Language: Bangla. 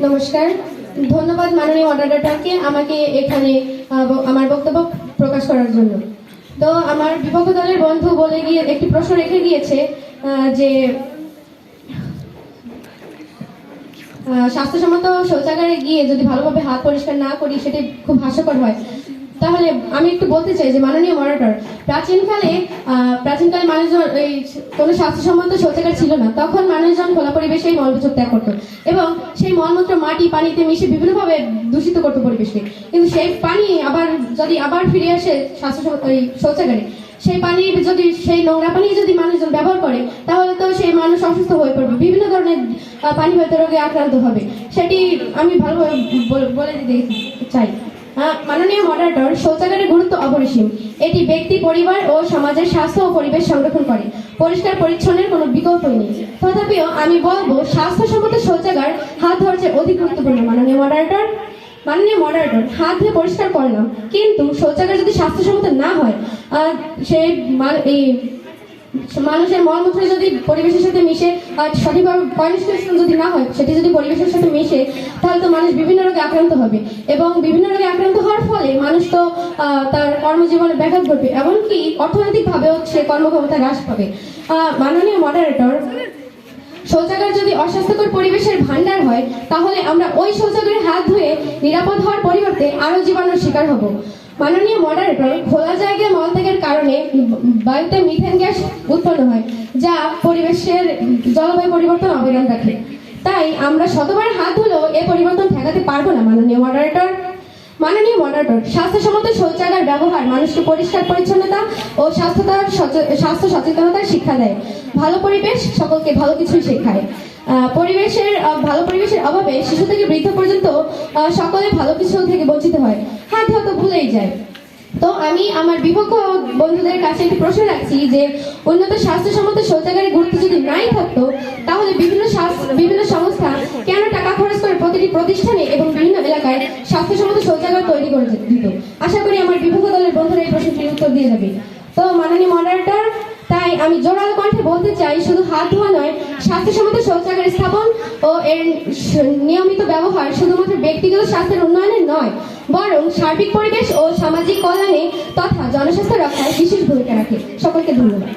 নমস্কার, ধন্যবাদ মাননীয় মডারেটরকে আমাকে এখানে আমার বক্তব্য প্রকাশ করার জন্য। তো আমার বিপক্ষ দলের বন্ধু বলে গিয়ে একটি প্রশ্ন রেখে গিয়েছে যে স্বাস্থ্যসম্মত শৌচাগারে গিয়ে যদি ভালোভাবে হাত পরিষ্কার না করি সেটি খুব হাস্যকর হয়। তাহলে আমি একটু বলতে চাই যে মাননীয় মডারেটর, প্রাচীনকালে মানুষজন এই কোনো স্বাস্থ্যসম্মত শৌচাগার ছিল না। তখন মানুষজন খোলা পরিবেশেই মলমূত্র ত্যাগ করতো এবং সেই মলমূত্র মাটি পানিতে মিশে বিভিন্নভাবে দূষিত করতো পরিবেশকে। কিন্তু সেই পানি আবার ফিরে আসে শৌচাগারে, সেই পানি যদি সেই নোংরা পানি যদি মানুষজন ব্যবহার করে তাহলে তো সেই মানুষ অসুস্থ হয়ে পড়বে, বিভিন্ন ধরনের পানিবাহিত রোগে আক্রান্ত হবে। সেটি আমি ভালোভাবে বলে দিতে চাই। মাননীয় মডারেটর, শৌচাগারের গুরুত্ব অপরিসীম। এটি ব্যক্তি, পরিবার ও সমাজের স্বাস্থ্য ও পরিবেশ সংরক্ষণ করে। পরিষ্কার পরিচ্ছন্নের কোনো বিকল্পই নেই। তথাপিও আমি বলবো স্বাস্থ্যসম্মত শৌচাগার হাত ধরার চেয়ে অধিক গুরুত্বপূর্ণ। মাননীয় মডারেটর, হাত ধুয়ে পরিষ্কার করলাম, কিন্তু শৌচাগার যদি স্বাস্থ্যসম্মত না হয়, মানুষের মলমূত্র যদি পরিবেশের সাথে মিশে সঠিকভাবে পরিষ্কার যদি না হয়, সেটি যদি পরিবেশের সাথে মিশে, তাহলে তো মানুষ বিভিন্ন রোগে আক্রান্ত হবে এবং বিভিন্ন রোগে আক্রান্ত হওয়ার ফলে মানুষ তো তার কর্মজীবনে ব্যাঘাত ঘটবে, এমনকি অর্থনৈতিকভাবেও সে কর্মক্ষমতা হ্রাস পাবে। মাননীয় মডারেটর, শৌচাগার যদি অস্বাস্থ্যকর পরিবেশের ভান্ডার হয়, তাহলে আমরা ওই শৌচাগারে হাত ধুয়ে নিরাপদ হওয়ার পরিবর্তে আরো জীবাণুর শিকার হব। মাননীয় মডারেটর, খোলা জায়গায় মলত্যাগের কারণে বায়ুতে মিথেন গ্যাস উৎপন্ন হয়, যা পরিবেশের জলবায়ু পরিবর্তন অবদান রাখে। তাই আমরা শতবার হাত ধুলেও এই পরিবর্তন ঠেকাতে পারবো না। মাননীয় মডারেটর, স্বাস্থ্যসম্মত শৌচাগার ব্যবহার মানুষকে পরিষ্কার পরিচ্ছন্নতা ও স্বাস্থ্য সচেতনতার শিক্ষা দেয়। ভালো পরিবেশ সকলকে ভালো কিছুই শেখায়। ভালো পরিবেশের অভাবে শিশু থেকে বৃদ্ধ পর্যন্ত সকলে ভালো কিছু থেকে বঞ্চিত হয়, হাত ধোয়া তো ভুলেই যায়। তো আমি আমার বিপক্ষ বন্ধুদের কাছে একটি প্রশ্ন রাখছি যে উন্নত স্বাস্থ্যসম্মত শৌচাগারের গুরুত্ব যদি নাই থাকতো, তাহলে বিভিন্ন সংস্থা কেন টাকা খরচ করে প্রতিটি প্রতিষ্ঠানে এবং বিভিন্ন এলাকায় স্বাস্থ্যসম্মত শৌচাগার তৈরি করে দিত? আশা করি আমার বিপক্ষ দলের বন্ধুরা এই প্রশ্নটির উত্তর দিয়ে যাবে। তো মাননীয় মডারেটর, তাই আমি জোরালো কণ্ঠে বলতে চাই, শুধু হাত ধোয়া নয়, স্বাস্থ্যসম্মত শৌচাগার স্থাপন ও এর নিয়মিত ব্যবহার শুধুমাত্র ব্যক্তিগত স্বাস্থ্যের উন্নয়নে নয়, বরং সার্বিক পরিবেশ ও সামাজিক কল্যাণে তথা জনস্বাস্থ্য রক্ষায় বিশেষ ভূমিকা রাখে। সকলকে ধন্যবাদ।